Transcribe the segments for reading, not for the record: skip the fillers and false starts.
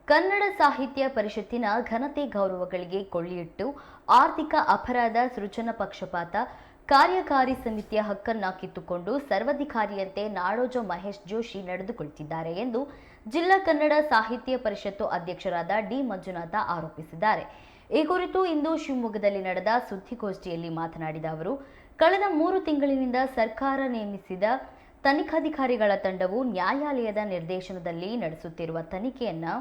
ಕನ್ನಡ ಸಾಹಿತ್ಯ ಪರಿಷತ್ತಿನ ಘನತೆ ಗೌರವಗಳಿಗೆ ಕೊಳ್ಳಿಯಿಟ್ಟು ಆರ್ಥಿಕ ಅಪರಾಧ ಸೃಜನ ಪಕ್ಷಪಾತ ಕಾರ್ಯಕಾರಿ ಸಮಿತಿಯ ಹಕ್ಕನ್ನ ಕಿತ್ತುಕೊಂಡು ಸರ್ವಾಧಿಕಾರಿಯಂತೆ ನಾಡೋಜ ಮಹೇಶ್ ಜೋಶಿ ನಡೆದುಕೊಳ್ಳುತ್ತಿದ್ದಾರೆ ಎಂದು ಜಿಲ್ಲಾ ಕನ್ನಡ ಸಾಹಿತ್ಯ ಪರಿಷತ್ತು ಅಧ್ಯಕ್ಷರಾದ ಡಿ ಮಂಜುನಾಥ ಆರೋಪಿಸಿದ್ದಾರೆ. ಈ ಕುರಿತು ಇಂದು ಶಿವಮೊಗ್ಗದಲ್ಲಿ ನಡೆದ ಸುದ್ದಿಗೋಷ್ಠಿಯಲ್ಲಿ ಮಾತನಾಡಿದ ಅವರು, ಕಳೆದ 3 ತಿಂಗಳಿನಿಂದ ಸರ್ಕಾರ ನೇಮಿಸಿದ ತನಿಖಾಧಿಕಾರಿಗಳ ತಂಡವು ನ್ಯಾಯಾಲಯದ ನಿರ್ದೇಶನದಲ್ಲಿ ನಡೆಸುತ್ತಿರುವ ತನಿಖೆಯನ್ನು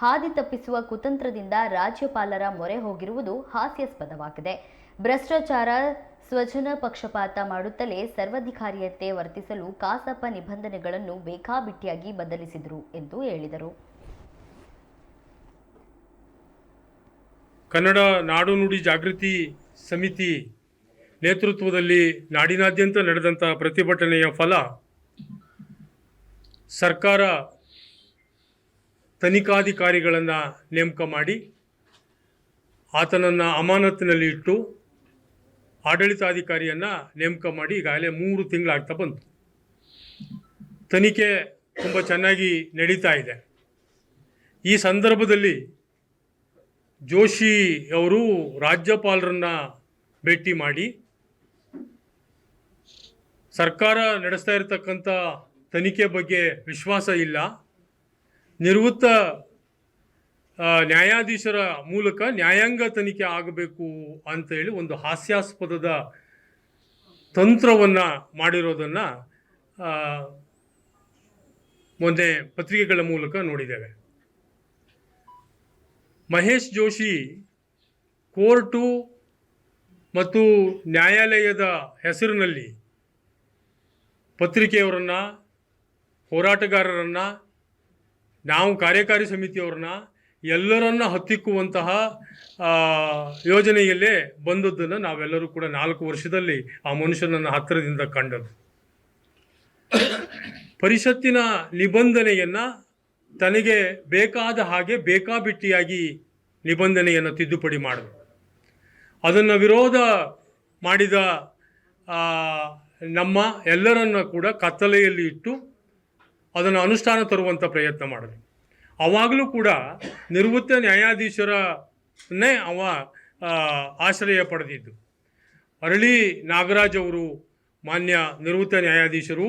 ಹಾದಿ ತಪ್ಪಿಸುವ ಕುತಂತ್ರದಿಂದ ರಾಜ್ಯಪಾಲರ ಮೊರೆ ಹೋಗಿರುವುದು ಹಾಸ್ಯಾಸ್ಪದವಾಗಿದೆ. ಭ್ರಷ್ಟಾಚಾರ, ಸ್ವಜನ ಪಕ್ಷಪಾತ ಮಾಡುತ್ತಲೇ ಸರ್ವಾಧಿಕಾರಿಯಂತೆ ವರ್ತಿಸಲು ಕಸಾಪ ನಿಬಂಧನೆಗಳನ್ನು ಬೇಕಾಬಿಟ್ಟಿಯಾಗಿ ಬದಲಿಸಿದರು ಎಂದು ಹೇಳಿದರು. ಕನ್ನಡ ನಾಡು ನುಡಿ ಜಾಗೃತಿ ಸಮಿತಿ ನೇತೃತ್ವದಲ್ಲಿ ನಾಡಿನಾದ್ಯಂತ ನಡೆದಂಥ ಪ್ರತಿಭಟನೆಯ ಫಲ ಸರ್ಕಾರ ತನಿಖಾಧಿಕಾರಿಗಳನ್ನು ನೇಮಕ ಮಾಡಿ ಆತನನ್ನು ಅಮಾನತಿನಲ್ಲಿ ಇಟ್ಟು ಆಡಳಿತಾಧಿಕಾರಿಯನ್ನು ನೇಮಕ ಮಾಡಿ ಈಗಾಗಲೇ 3 ತಿಂಗಳಾಗ್ತಾ ಬಂತು. ತನಿಖೆ ತುಂಬ ಚೆನ್ನಾಗಿ ನಡೀತಾ ಇದೆ. ಈ ಸಂದರ್ಭದಲ್ಲಿ ಜೋಶಿ ಅವರು ರಾಜ್ಯಪಾಲರನ್ನು ಭೇಟಿ ಮಾಡಿ ಸರ್ಕಾರ ನಡೆಸ್ತಾ ಇರತಕ್ಕಂಥ ತನಿಖೆ ಬಗ್ಗೆ ವಿಶ್ವಾಸ ಇಲ್ಲ, ನಿವೃತ್ತ ನ್ಯಾಯಾಧೀಶರ ಮೂಲಕ ನ್ಯಾಯಾಂಗ ತನಿಖೆ ಆಗಬೇಕು ಅಂತೇಳಿ ಒಂದು ಹಾಸ್ಯಾಸ್ಪದದ ತಂತ್ರವನ್ನು ಮಾಡಿರೋದನ್ನು ಮೊನ್ನೆ ಪತ್ರಿಕೆಗಳ ಮೂಲಕ ನೋಡಿದ್ದೇವೆ. ಮಹೇಶ್ ಜೋಶಿ ಕೋರ್ಟು ಮತ್ತು ನ್ಯಾಯಾಲಯದ ಹೆಸರಿನಲ್ಲಿ ಪತ್ರಿಕೆಯವರನ್ನು, ಹೋರಾಟಗಾರರನ್ನು, ನಾವು ಕಾರ್ಯಕಾರಿ ಸಮಿತಿಯವರನ್ನ ಎಲ್ಲರನ್ನ ಹತ್ತಿಕ್ಕುವಂತಹ ಯೋಜನೆಯಲ್ಲೇ ಬಂದದ್ದನ್ನು ನಾವೆಲ್ಲರೂ ಕೂಡ 4 ವರ್ಷದಲ್ಲಿ ಆ ಮನುಷ್ಯನನ್ನು ಹತ್ತಿರದಿಂದ ಕಂಡದ್ದು. ಪರಿಷತ್ತಿನ ನಿಬಂಧನೆಯನ್ನು ತನಗೆ ಬೇಕಾದ ಹಾಗೆ ಬೇಕಾಬಿಟ್ಟಿಯಾಗಿ ನಿಬಂಧನೆಯನ್ನು ತಿದ್ದುಪಡಿ ಮಾಡಿದ್ರು. ಅದನ್ನು ವಿರೋಧ ಮಾಡಿದ ನಮ್ಮ ಎಲ್ಲರನ್ನ ಕೂಡ ಕತ್ತಲೆಯಲ್ಲಿ ಇಟ್ಟು ಅದನ್ನು ಅನುಷ್ಠಾನ ತರುವಂಥ ಪ್ರಯತ್ನ ಮಾಡಿದ್ರು. ಅವಾಗಲೂ ಕೂಡ ನಿವೃತ್ತ ನ್ಯಾಯಾಧೀಶರನ್ನೇ ಅವ ಆಶ್ರಯ ಪಡೆದಿದ್ದು. ಅರಳಿ ನಾಗರಾಜ್ ಅವರು ಮಾನ್ಯ ನಿವೃತ್ತ ನ್ಯಾಯಾಧೀಶರು,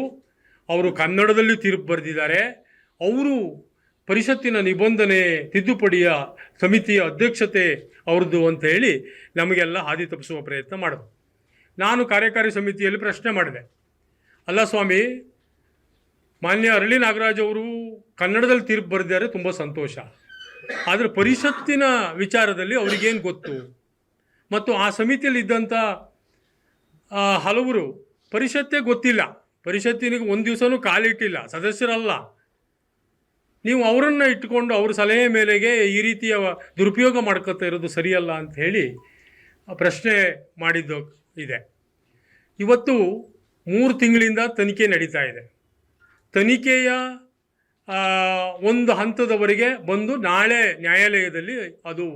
ಅವರು ಕನ್ನಡದಲ್ಲಿ ತೀರ್ಪು ಬರೆದಿದ್ದಾರೆ. ಅವರು ಪರಿಷತ್ತಿನ ನಿಬಂಧನೆ ತಿದ್ದುಪಡಿಯ ಸಮಿತಿಯ ಅಧ್ಯಕ್ಷತೆ ಅವ್ರದ್ದು ಅಂತ ಹೇಳಿ ನಮಗೆಲ್ಲ ಹಾದಿ ತಪ್ಪಿಸುವ ಪ್ರಯತ್ನ ಮಾಡಿದ್ರು. ನಾನು ಕಾರ್ಯಕಾರಿ ಸಮಿತಿಯಲ್ಲಿ ಪ್ರಶ್ನೆ ಮಾಡಿದೆ, ಅಲ್ಲ ಸ್ವಾಮಿ, ಮಾನ್ಯ ಅರಳಿ ನಾಗರಾಜ್ ಅವರು ಕನ್ನಡದಲ್ಲಿ ತೀರ್ಪು ಬರೆದಿದ್ದಾರೆ, ತುಂಬ ಸಂತೋಷ. ಆದರೆ ಪರಿಷತ್ತಿನ ವಿಚಾರದಲ್ಲಿ ಅವ್ರಿಗೇನು ಗೊತ್ತು? ಮತ್ತು ಆ ಸಮಿತಿಯಲ್ಲಿ ಇದ್ದಂಥ ಹಲವರು ಪರಿಷತ್ತೇ ಗೊತ್ತಿಲ್ಲ, ಪರಿಷತ್ತಿನಿಗೆ ಒಂದು ದಿವಸನೂ ಕಾಲಿಟ್ಟಿಲ್ಲ, ಸದಸ್ಯರಲ್ಲ. ನೀವು ಅವರನ್ನು ಇಟ್ಟುಕೊಂಡು ಅವ್ರ ಸಲಹೆ ಮೇಲೆಗೆ ಈ ರೀತಿಯ ದುರುಪಯೋಗ ಮಾಡ್ಕೊತಾ ಇರೋದು ಸರಿಯಲ್ಲ ಅಂತ ಹೇಳಿ ಪ್ರಶ್ನೆ ಮಾಡಿದ್ದು ಇದೆ. ಇವತ್ತು 3 ತಿಂಗಳಿಂದ ತನಿಖೆ ನಡೀತಾ ಇದೆ. ತನಿಖೆಯ ಒಂದು ಹಂತದವರೆಗೆ ಬಂದು ನಾಳೆ ನ್ಯಾಯಾಲಯದಲ್ಲಿ ಅದು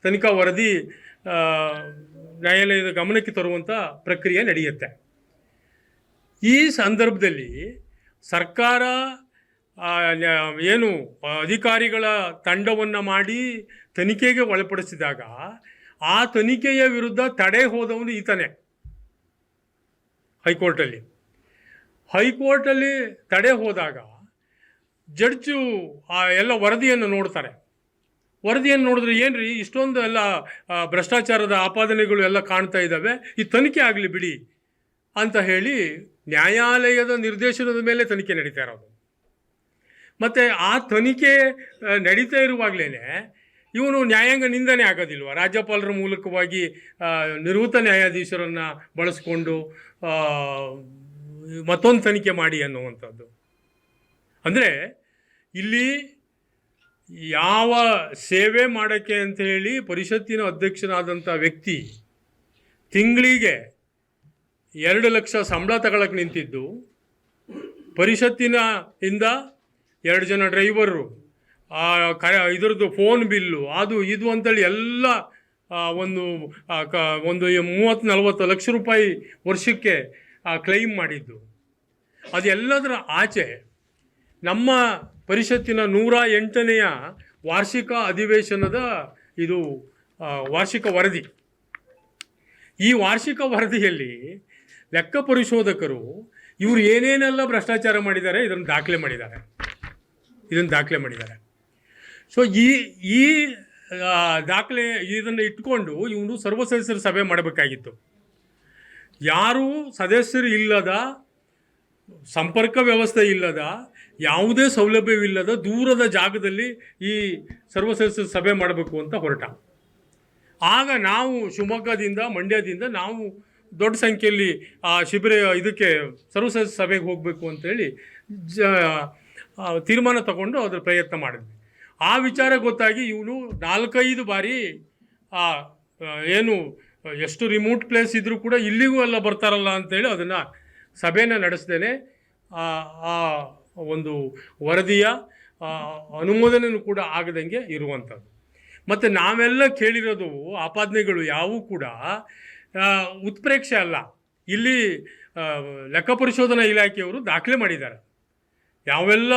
ತನಿಖಾ ವರದಿ ನ್ಯಾಯಾಲಯದ ಗಮನಕ್ಕೆ ತರುವಂಥ ಪ್ರಕ್ರಿಯೆ ನಡೆಯುತ್ತೆ. ಈ ಸಂದರ್ಭದಲ್ಲಿ ಸರ್ಕಾರ ಏನು ಅಧಿಕಾರಿಗಳ ತಂಡವನ್ನು ಮಾಡಿ ತನಿಖೆಗೆ ಒಳಪಡಿಸಿದಾಗ ಆ ತನಿಖೆಯ ವಿರುದ್ಧ ತಡೆ ಹೋದವನು ಈತನೇ. ಹೈಕೋರ್ಟಲ್ಲಿ ತಡೆ ಹೋದಾಗ ಜಡ್ಜು ಆ ಎಲ್ಲ ವರದಿಯನ್ನು ನೋಡ್ತಾರೆ. ವರದಿಯನ್ನು ನೋಡಿದ್ರೆ ಏನ್ರಿ ಇಷ್ಟೊಂದು ಎಲ್ಲ ಭ್ರಷ್ಟಾಚಾರದ ಆಪಾದನೆಗಳು ಎಲ್ಲ ಕಾಣ್ತಾ ಇದ್ದಾವೆ, ಈ ತನಿಖೆ ಆಗಲಿ ಬಿಡಿ ಅಂತ ಹೇಳಿ ನ್ಯಾಯಾಲಯದ ನಿರ್ದೇಶನದ ಮೇಲೆ ತನಿಖೆ ನಡೀತಾ ಇರೋದು. ಮತ್ತು ಆ ತನಿಖೆ ನಡೀತಾ ಇರುವಾಗಲೇ ಇವನು ನ್ಯಾಯಾಂಗ ನಿಂದನೆ ಆಗೋದಿಲ್ವ? ರಾಜ್ಯಪಾಲರ ಮೂಲಕವಾಗಿ ನಿವೃತ್ತ ನ್ಯಾಯಾಧೀಶರನ್ನು ಬಳಸ್ಕೊಂಡು ಮತ್ತೊಂದು ತನಿಖೆ ಮಾಡಿ ಅನ್ನುವಂಥದ್ದು. ಅಂದರೆ ಇಲ್ಲಿ ಯಾವ ಸೇವೆ ಮಾಡೋಕ್ಕೆ ಅಂತ ಹೇಳಿ ಪರಿಷತ್ತಿನ ಅಧ್ಯಕ್ಷನಾದಂಥ ವ್ಯಕ್ತಿ ತಿಂಗಳಿಗೆ 2 ಲಕ್ಷ ಸಂಬಳ ತಗೊಳಕ್ಕೆ ನಿಂತಿದ್ದು, ಪರಿಷತ್ತಿನ ಇಂದ 2 ಜನ ಡ್ರೈವರು, ಇದರದ್ದು ಫೋನ್ ಬಿಲ್ಲು, ಅದು ಇದು ಅಂತೇಳಿ ಎಲ್ಲ ಒಂದು 30-40 ಲಕ್ಷ ರೂಪಾಯಿ ವರ್ಷಕ್ಕೆ ಕ್ಲೈಮ್ ಮಾಡಿದ್ದು. ಅದೆಲ್ಲದರ ಆಚೆ ನಮ್ಮ ಪರಿಷತ್ತಿನ 108ನೇ ವಾರ್ಷಿಕ ಅಧಿವೇಶನದ ಇದು ವಾರ್ಷಿಕ ವರದಿ. ಈ ವಾರ್ಷಿಕ ವರದಿಯಲ್ಲಿ ಲೆಕ್ಕ ಪರಿಶೋಧಕರು ಇವರು ಏನೇನೆಲ್ಲ ಭ್ರಷ್ಟಾಚಾರ ಮಾಡಿದ್ದಾರೆ ಇದನ್ನು ದಾಖಲೆ ಮಾಡಿದ್ದಾರೆ. ಸೊ ಈ ದಾಖಲೆ ಇದನ್ನು ಇಟ್ಕೊಂಡು ಇವನು ಸರ್ವ ಸದಸ್ಯರ ಸಭೆ ಮಾಡಬೇಕಾಗಿತ್ತು. ಯಾರೂ ಸದಸ್ಯರು ಇಲ್ಲದ, ಸಂಪರ್ಕ ವ್ಯವಸ್ಥೆ ಇಲ್ಲದ, ಯಾವುದೇ ಸೌಲಭ್ಯವಿಲ್ಲದ ದೂರದ ಜಾಗದಲ್ಲಿ ಈ ಸರ್ವ ಸದಸ್ಯರ ಸಭೆ ಮಾಡಬೇಕು ಅಂತ ಹೊರಟ. ಆಗ ನಾವು ಶಿವಮೊಗ್ಗದಿಂದ, ಮಂಡ್ಯದಿಂದ ನಾವು ದೊಡ್ಡ ಸಂಖ್ಯೆಯಲ್ಲಿ ಆ ಶಿಬಿರ ಇದಕ್ಕೆ ಸರ್ವ ಸದಸ್ಯ ಸಭೆಗೆ ಹೋಗಬೇಕು ಅಂತೇಳಿ ತೀರ್ಮಾನ ತಗೊಂಡು ಅದರ ಪ್ರಯತ್ನ ಮಾಡಿದ್ವಿ. ಆ ವಿಚಾರ ಗೊತ್ತಾಗಿ ಇವನು 4-5 ಬಾರಿ ಏನು ಎಷ್ಟು ರಿಮೋಟ್ ಪ್ಲೇಸ್ ಇದ್ದರೂ ಕೂಡ ಇಲ್ಲಿಗೂ ಎಲ್ಲ ಬರ್ತಾರಲ್ಲ ಅಂತೇಳಿ ಅದನ್ನು ಸಭೆನ ನಡೆಸ್ದೇನೆ ಆ ಒಂದು ವರದಿಯ ಅನುಮೋದನೆಯೂ ಕೂಡ ಆಗದಂಗೆ ಇರುವಂಥದ್ದು. ಮತ್ತು ನಾವೆಲ್ಲ ಕೇಳಿರೋದು ಆಪಾದನೆಗಳು ಯಾವುವು ಕೂಡ ಉತ್ಪ್ರೇಕ್ಷೆ ಅಲ್ಲ. ಇಲ್ಲಿ ಲೆಕ್ಕ ಪರಿಶೋಧನಾ ಇಲಾಖೆಯವರು ದಾಖಲೆ ಮಾಡಿದ್ದಾರೆ ಯಾವೆಲ್ಲ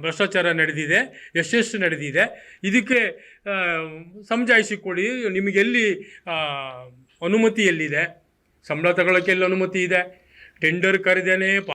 ಭ್ರಷ್ಟಾಚಾರ ನಡೆದಿದೆ, ಎಷ್ಟೆಷ್ಟು ನಡೆದಿದೆ, ಇದಕ್ಕೆ ಸಮಜಾಯಿಸಿಕೊಡಿ, ನಿಮಗೆಲ್ಲಿ ಅನುಮತಿ ಎಲ್ಲಿದೆ, ಸಂಬಳ ತಗೊಳ್ಳೋಕ್ಕೆ ಎಲ್ಲಿ ಅನುಮತಿ ಇದೆ, ಟೆಂಡರ್ ಕರೆದೇನೆ